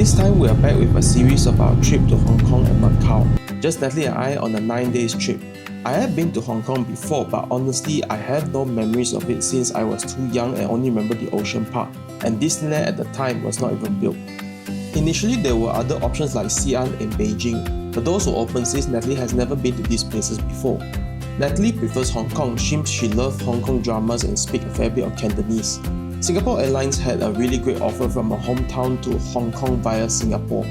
This time we are back with a series of our trip to Hong Kong and Macau. Just Natalie and I on a 9-day trip. I have been to Hong Kong before, but honestly I have no memories of it since I was too young and only remember the Ocean Park, and Disneyland at the time was not even built. Initially there were other options like Xi'an and Beijing, but those were open since Natalie has never been to these places before. Natalie prefers Hong Kong since she loves Hong Kong dramas and speaks a fair bit of Cantonese. Singapore Airlines had a really great offer from a hometown to Hong Kong via Singapore.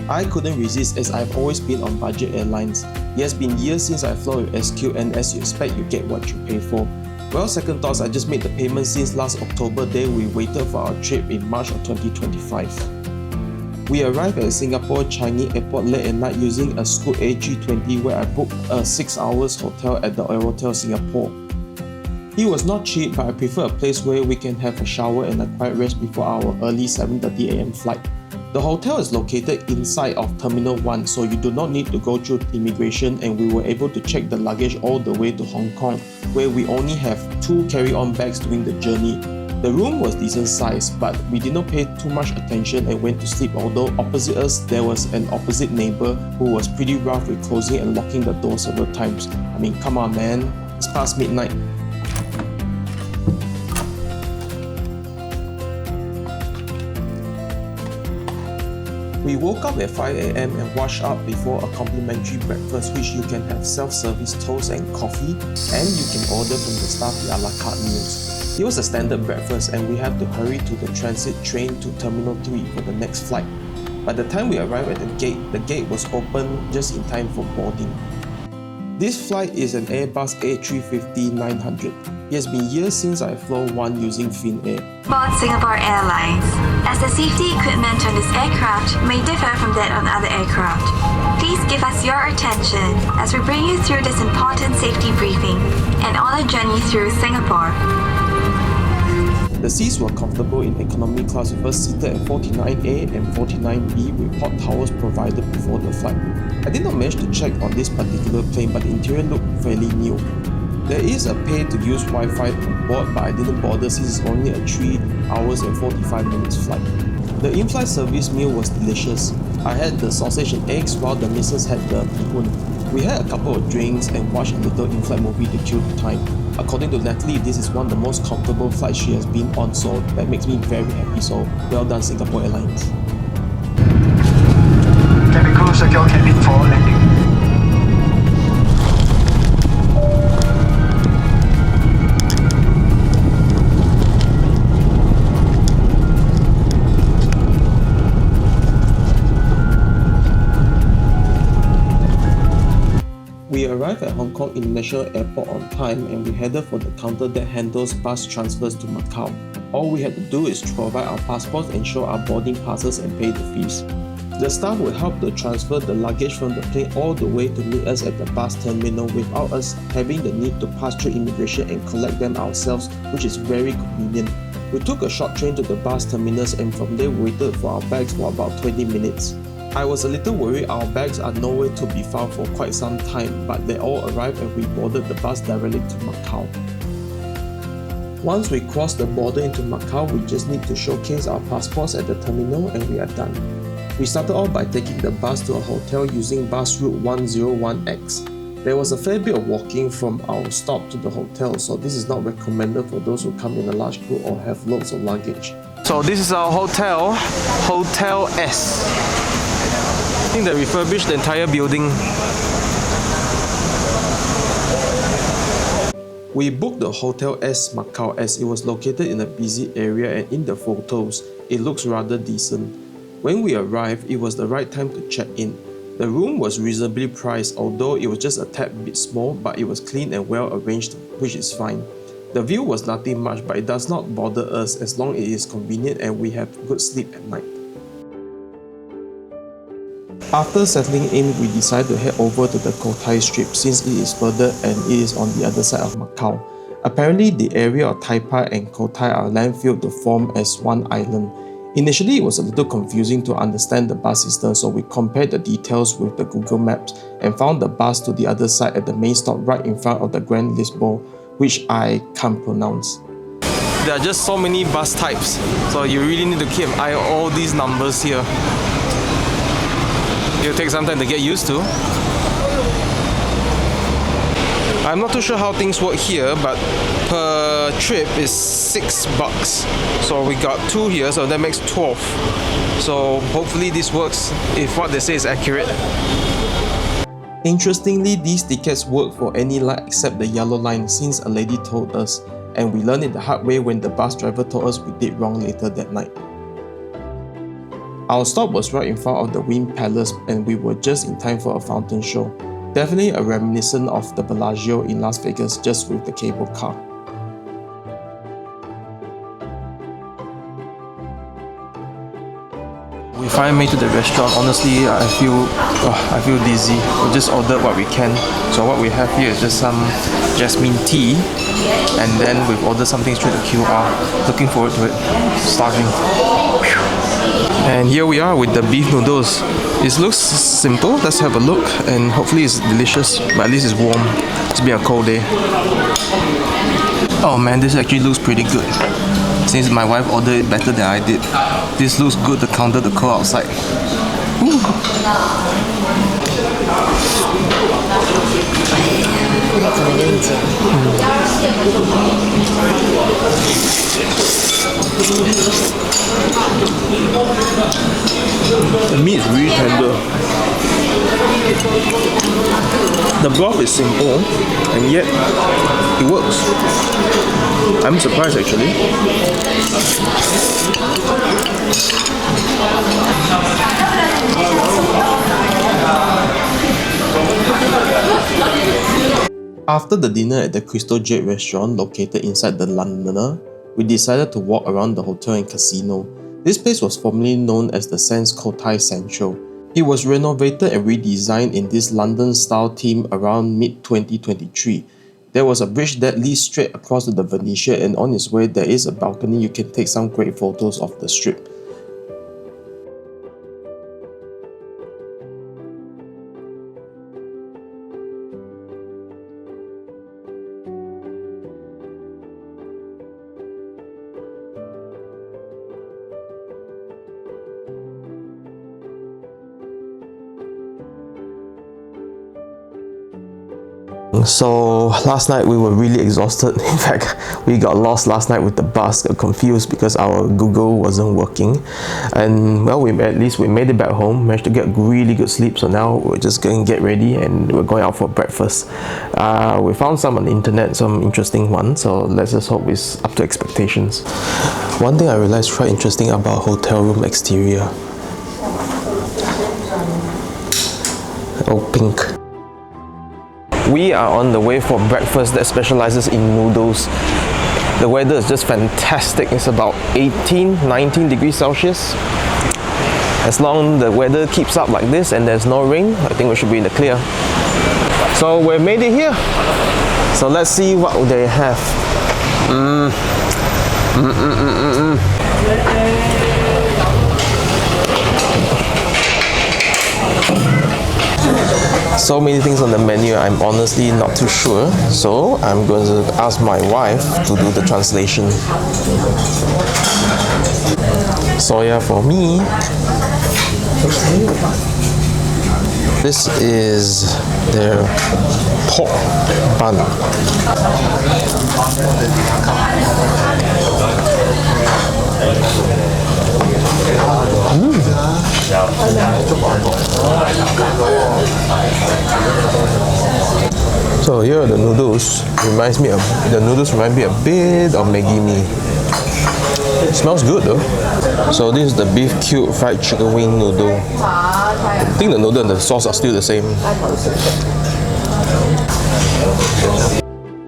I couldn't resist as I've always been on budget airlines. It has been years since I flew with SQ, and as you expect, you get what you pay for. Well, second thoughts, I just made the payment since last October day we waited for our trip in March of 2025. We arrived at Singapore Changi Airport late at night using a Scoot A320 where I booked a 6 hours hotel at the Aerotel Singapore. It was not cheap, but I prefer a place where we can have a shower and a quiet rest before our early 7:30 AM flight. The hotel is located inside of Terminal 1, so you do not need to go through immigration, and we were able to check the luggage all the way to Hong Kong, where we only have 2 carry-on bags during the journey. The room was decent size, but we did not pay too much attention and went to sleep, although opposite us there was an opposite neighbor who was pretty rough with closing and locking the door several times. I mean, come on man, it's past midnight. We woke up at 5 AM and washed up before a complimentary breakfast, which you can have self-service toast and coffee, and you can order from the staff the a la carte meals. It was a standard breakfast and we had to hurry to the transit train to Terminal 3 for the next flight. By the time we arrived at the gate was open just in time for boarding. This flight is an Airbus A350-900. It has been years since I flew one using Finnair. Board Singapore Airlines, as the safety equipment on this aircraft may differ from that on other aircraft. Please give us your attention as we bring you through this important safety briefing and on a journey through Singapore. The seats were comfortable in economy class with us seated at 49A and 49B with hot towels provided before the flight. I did not manage to check on this particular plane, but the interior looked fairly new. There is a pay to use Wi-Fi on board, but I didn't bother since it's only a 3 hours and 45 minutes flight. The in-flight service meal was delicious. I had the sausage and eggs while the missus had the bihun. We had a couple of drinks and watched a little in-flight movie to kill the time. According to Natalie, this is one of the most comfortable flights she has been on, so that makes me very happy, so well done Singapore Airlines. Cabin crew secure cabin for landing. We arrived at Hong Kong International Airport on time and we headed for the counter that handles bus transfers to Macau. All we had to do is provide our passports and show our boarding passes and pay the fees. The staff would help to transfer the luggage from the plane all the way to meet us at the bus terminal without us having the need to pass through immigration and collect them ourselves, which is very convenient. We took a short train to the bus terminus and from there we waited for our bags for about 20 minutes. I was a little worried our bags are nowhere to be found for quite some time, but they all arrived and we boarded the bus directly to Macau. Once we crossed the border into Macau, we just need to showcase our passports at the terminal and we are done. We started off by taking the bus to a hotel using bus route 101X. There was a fair bit of walking from our stop to the hotel, so this is not recommended for those who come in a large group or have loads of luggage. So this is our hotel, Hotel S. I think they refurbished the entire building. We booked the Hotel S Macau as it was located in a busy area and in the photos, it looks rather decent. When we arrived, it was the right time to check in. The room was reasonably priced, although it was just a tad bit small, but it was clean and well arranged, which is fine. The view was nothing much, but it does not bother us as long as it is convenient and we have good sleep at night. After settling in, we decided to head over to the Kotai Strip since it is further and it is on the other side of Macau. Apparently, the area of Taipa and Kotai are landfilled to form as one island. Initially, it was a little confusing to understand the bus system, so we compared the details with the Google Maps and found the bus to the other side at the main stop right in front of the Grand Lisboa, which I can't pronounce. There are just so many bus types, so you really need to keep an eye on all these numbers here. It'll take some time to get used to. I'm not too sure how things work here, but per trip is $6. So we got 2 here, so that makes 12. So hopefully this works if what they say is accurate. Interestingly, these tickets work for any line except the yellow line, since a lady told us, and we learned it the hard way when the bus driver told us we did wrong later that night. Our stop was right in front of the Wind Palace, and we were just in time for a fountain show. Definitely a reminiscent of the Bellagio in Las Vegas, just with the cable car. We finally made it to the restaurant. Honestly, I feel dizzy. We just ordered what we can. So what we have here is just some jasmine tea, and then we've ordered something through the QR. Looking forward to it. Starving. And here we are with the beef noodles. It looks simple. Let's have a look, and hopefully it's delicious, but at least it's warm. It's been a cold day. Oh man, this actually looks pretty good. Since my wife ordered it better than I did. This looks good to counter the cold outside. Ooh. The meat is really tender. The broth is simple, and yet it works. I'm surprised actually. After the dinner at the Crystal Jade restaurant located inside the Londoner, we decided to walk around the hotel and casino. This place was formerly known as the Sands Kotai Central. It was renovated and redesigned in this London-style theme around mid-2023. There was a bridge that leads straight across to the Venetian, and on its way there is a balcony you can take some great photos of the strip. So last night we were really exhausted. In fact, we got lost last night with the bus, got confused because our Google wasn't working. And well, at least we made it back home, managed to get really good sleep. So now we're just going to get ready and we're going out for breakfast. We found some on the internet, some interesting ones. So let's just hope it's up to expectations. One thing I realized quite interesting about hotel room exterior. Oh, pink. We are on the way for breakfast that specializes in noodles. The weather is just fantastic. It's about 18-19 degrees Celsius. As long as the weather keeps up like this and there's no rain, I think we should be in the clear. So we made it here. So let's see what they have. So many things on the menu, I'm honestly not too sure. So I'm going to ask my wife to do the translation. Soya for me. This is their pork bun. So here are the noodles. The noodles remind me a bit of Maggi mee. It smells good though. So this is the beef cube fried chicken wing noodle. I think the noodle and the sauce are still the same.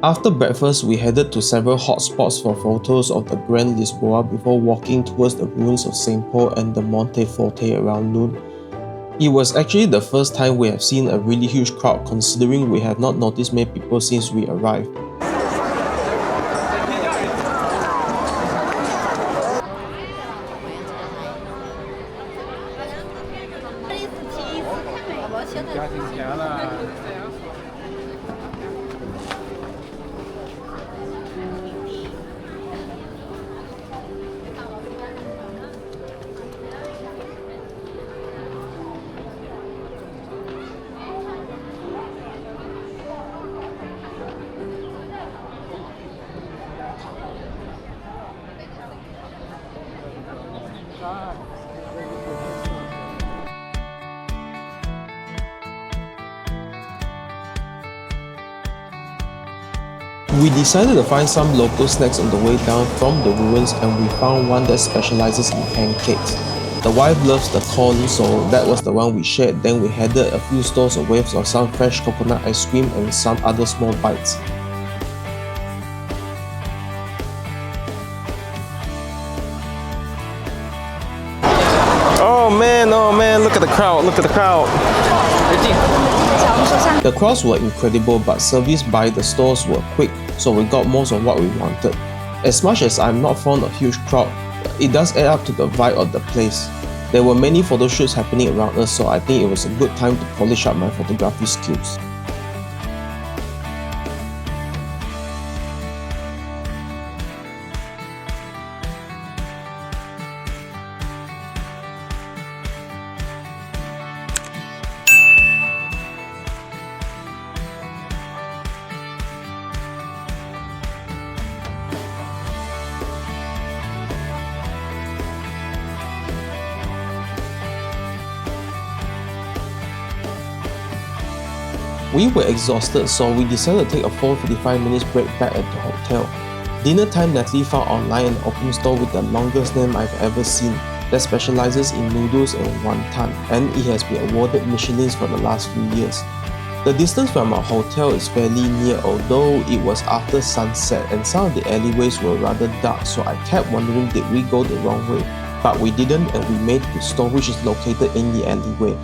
After breakfast, we headed to several hot spots for photos of the Grand Lisboa before walking towards the ruins of St. Paul and the Monte Forte around noon. It was actually the first time we have seen a really huge crowd, considering we have not noticed many people since we arrived. We decided to find some local snacks on the way down from the ruins, and we found one that specializes in pancakes. The wife loves the corn, so that was the one we shared. Then we headed a few stores away for some fresh coconut ice cream and some other small bites. Oh man, look at the crowd, The crowds were incredible, but service by the stores were quick, so we got most of what we wanted. As much as I'm not fond of huge crowd, it does add up to the vibe of the place. There were many photo shoots happening around us, so I think it was a good time to polish up my photography skills. We were exhausted, so we decided to take a 4:45 minutes break back at the hotel. Dinner time, Natalie found online an open store with the longest name I've ever seen that specializes in noodles and wonton, and it has been awarded Michelins for the last few years. The distance from our hotel is fairly near, although it was after sunset and some of the alleyways were rather dark, so I kept wondering did we go the wrong way. But we didn't, and we made the store, which is located in the alleyway.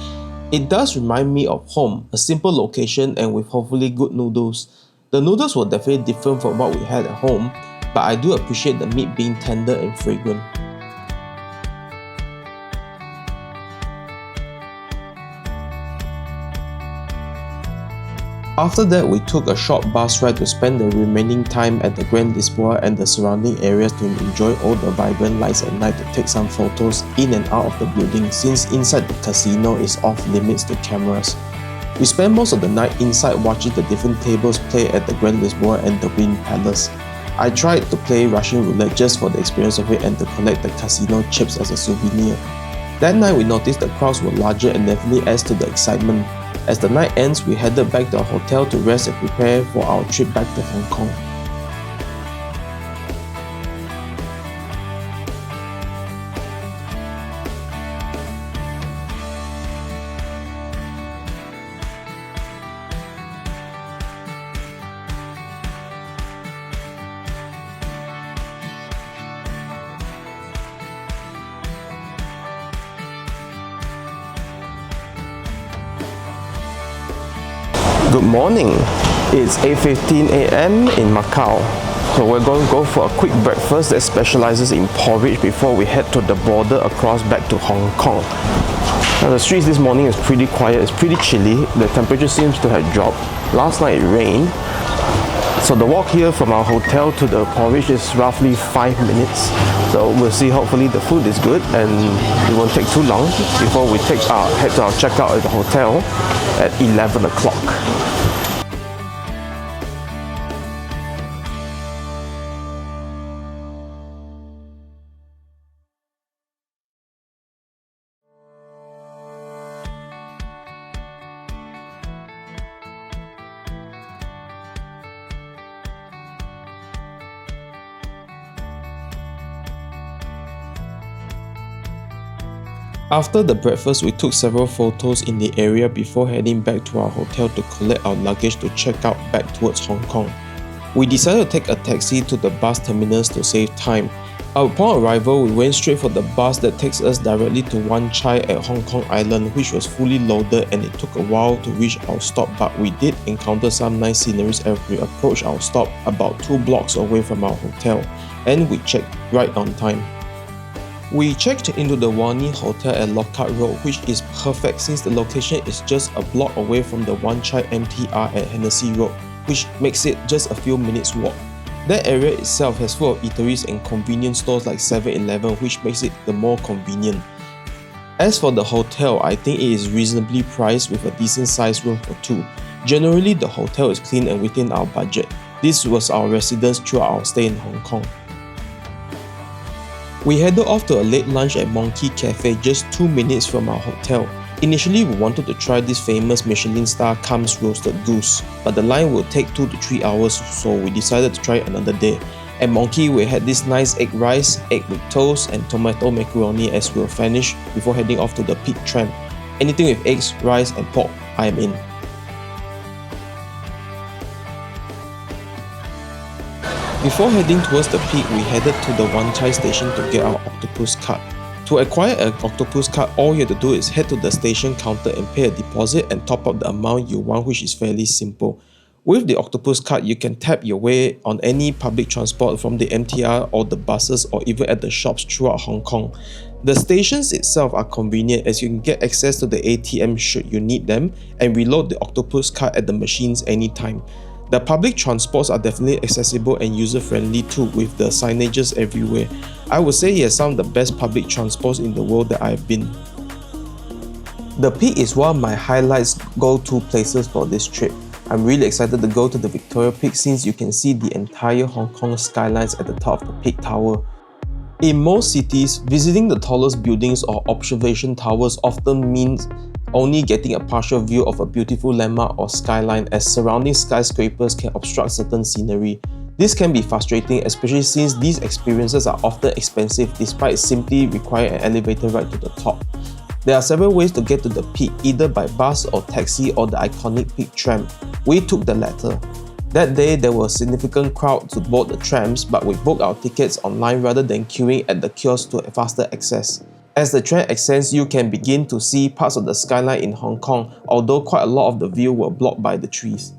It does remind me of home, a simple location and with hopefully good noodles. The noodles were definitely different from what we had at home, but I do appreciate the meat being tender and fragrant. After that, we took a short bus ride to spend the remaining time at the Grand Lisboa and the surrounding areas to enjoy all the vibrant lights at night, to take some photos in and out of the building, since inside the casino is off limits to cameras. We spent most of the night inside watching the different tables play at the Grand Lisboa and the Wind Palace. I tried to play Russian roulette just for the experience of it and to collect the casino chips as a souvenir. That night we noticed the crowds were larger and definitely adds to the excitement. As the night ends, we headed back to our hotel to rest and prepare for our trip back to Hong Kong. Good morning. It's 8:15 a.m. in Macau. So we're going to go for a quick breakfast that specializes in porridge before we head to the border across back to Hong Kong. Now the streets this morning is pretty quiet, it's pretty chilly. The temperature seems to have dropped. Last night it rained. So the walk here from our hotel to the porridge is roughly 5 minutes. So we'll see, hopefully the food is good and it won't take too long before we head to our checkout at the hotel at 11 o'clock. After the breakfast, we took several photos in the area before heading back to our hotel to collect our luggage to check out back towards Hong Kong. We decided to take a taxi to the bus terminus to save time. Upon arrival, we went straight for the bus that takes us directly to Wan Chai at Hong Kong Island, which was fully loaded and it took a while to reach our stop, but we did encounter some nice sceneries as we approached our stop about 2 blocks away from our hotel, and we checked right on time. We checked into the Wani Hotel at Lockhart Road, which is perfect since the location is just a block away from the Wan Chai MTR at Hennessy Road, which makes it just a few minutes walk. That area itself has full of eateries and convenience stores like 7-Eleven, which makes it the more convenient. As for the hotel, I think it is reasonably priced with a decent sized room for 2. Generally, the hotel is clean and within our budget. This was our residence throughout our stay in Hong Kong. We headed off to a late lunch at Monkey Cafe just 2 minutes from our hotel. Initially, we wanted to try this famous Michelin star Kam's roasted goose, but the line will take 2 to 3 hours, so we decided to try it another day. At Monkey, we had this nice egg rice, egg with toast, and tomato macaroni as we were finished before heading off to the pig tram. Anything with eggs, rice, and pork, I am in. Before heading towards the peak, we headed to the Wan Chai station to get our octopus card. To acquire an octopus card, all you have to do is head to the station counter and pay a deposit and top up the amount you want, which is fairly simple. With the octopus card, you can tap your way on any public transport from the MTR or the buses or even at the shops throughout Hong Kong. The stations itself are convenient as you can get access to the ATM should you need them and reload the octopus card at the machines anytime. The public transports are definitely accessible and user-friendly too, with the signages everywhere. I would say it has some of the best public transports in the world that I've been. The peak is one of my highlights go-to places for this trip. I'm really excited to go to the Victoria Peak since you can see the entire Hong Kong skylines at the top of the peak tower. In most cities, visiting the tallest buildings or observation towers often means only getting a partial view of a beautiful landmark or skyline, as surrounding skyscrapers can obstruct certain scenery. This can be frustrating, especially since these experiences are often expensive despite simply requiring an elevator ride to the top. There are several ways to get to the peak, either by bus or taxi or the iconic peak tram. We took the latter. That day, there was a significant crowd to board the trams, but we booked our tickets online rather than queuing at the kiosk to faster access. As the tram ascends, you can begin to see parts of the skyline in Hong Kong, although quite a lot of the view were blocked by the trees.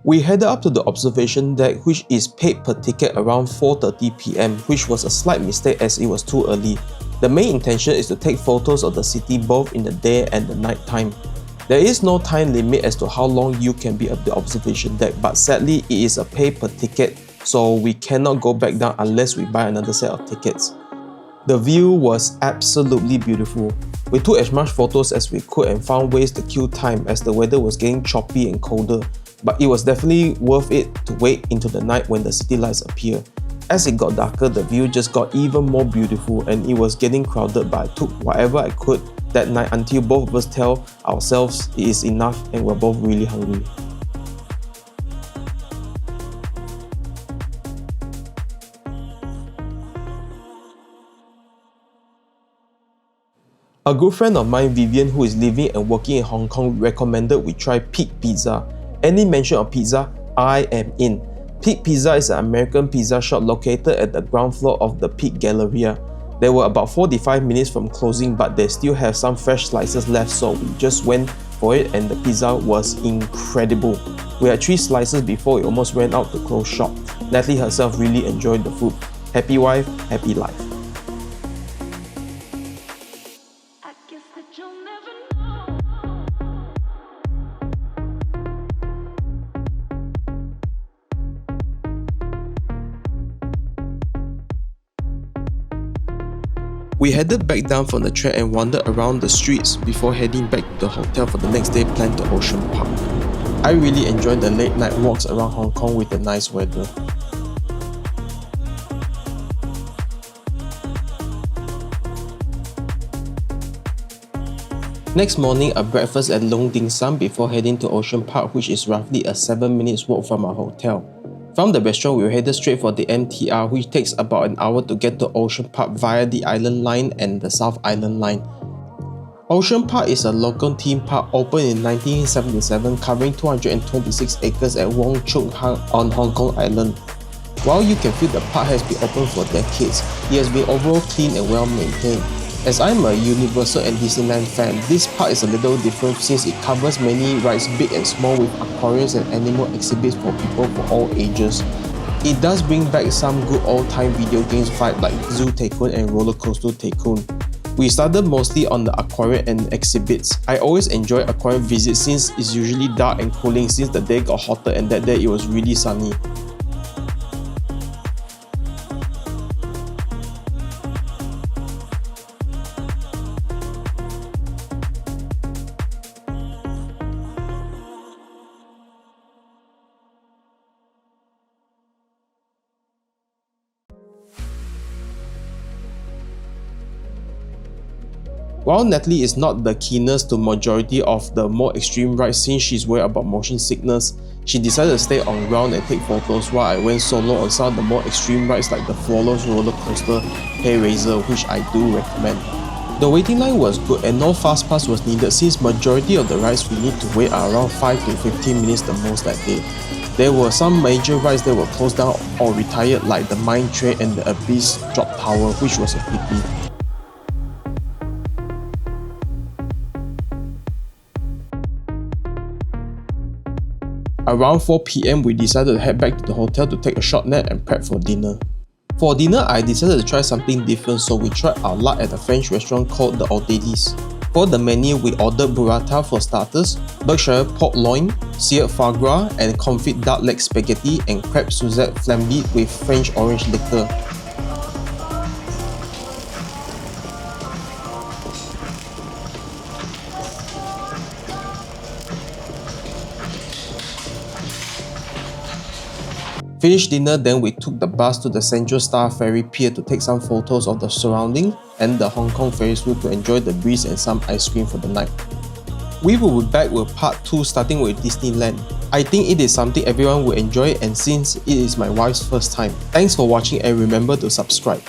We headed up to the observation deck, which is paid per ticket around 4:30 PM, which was a slight mistake as it was too early. The main intention is to take photos of the city both in the day and the night time. There is no time limit as to how long you can be at the observation deck, but sadly it is a pay per ticket, so we cannot go back down unless we buy another set of tickets. The view was absolutely beautiful. We took as much photos as we could and found ways to kill time as the weather was getting choppy and colder, but it was definitely worth it to wait into the night when the city lights appear. As it got darker, the view just got even more beautiful and it was getting crowded, but I took whatever I could that night until both of us tell ourselves it is enough and we're both really hungry. A good friend of mine, Vivian, who is living and working in Hong Kong, recommended we try Peak Pizza. Any mention of pizza, I am in. Peak Pizza is an American pizza shop located at the ground floor of the Peak Galleria. They were about 45 minutes from closing, but they still have some fresh slices left, so we just went for it and the pizza was incredible. We had 3 slices before it almost ran out to close shop. Natalie herself really enjoyed the food. Happy wife, happy life. We headed back down from the train and wandered around the streets before heading back to the hotel for the next day planned to Ocean Park. I really enjoyed the late night walks around Hong Kong with the nice weather. Next morning, a breakfast at Long Ding Sam before heading to Ocean Park, which is roughly a 7 minutes walk from our hotel. From the restaurant, we were headed straight for the MTR, which takes about an hour to get to Ocean Park via the Island Line and the South Island Line. Ocean Park is a local theme park opened in 1977, covering 226 acres at Wong Chuk Hang on Hong Kong Island. While you can feel the park has been open for decades, it has been overall clean and well maintained. As I'm a Universal and Disneyland fan, this park is a little different since it covers many rides big and small with aquariums and animal exhibits for people for all ages. It does bring back some good old-time video games vibe like Zoo Tycoon and Roller Coaster Tycoon. We started mostly on the aquarium and exhibits. I always enjoy aquarium visits since it's usually dark and cooling since the day got hotter and that day it was really sunny. While Natalie is not the keenest to majority of the more extreme rides since she's worried about motion sickness, she decided to stay on ground and take photos while I went solo on some of the more extreme rides like the Floorless roller coaster, Hair Raiser, which I do recommend. The waiting line was good and no fast pass was needed since majority of the rides we need to wait are around 5 to 15 minutes the most that day. There were some major rides that were closed down or retired like the Mine Train and the Abyss Drop Tower, which was a pity. Around 4 PM, we decided to head back to the hotel to take a short nap and prep for dinner. For dinner, I decided to try something different, so we tried our luck at a French restaurant called the Odélis. For the menu, we ordered burrata for starters, Berkshire pork loin, seared foie gras, and confit duck leg spaghetti and crêpe Suzette flambéed with French orange liqueur. Finished dinner, then we took the bus to the Central Star Ferry Pier to take some photos of the surrounding and the Hong Kong Ferris wheel to enjoy the breeze and some ice cream for the night. We will be back with part 2 starting with Disneyland. I think it is something everyone will enjoy, and since it is my wife's first time. Thanks for watching and remember to subscribe.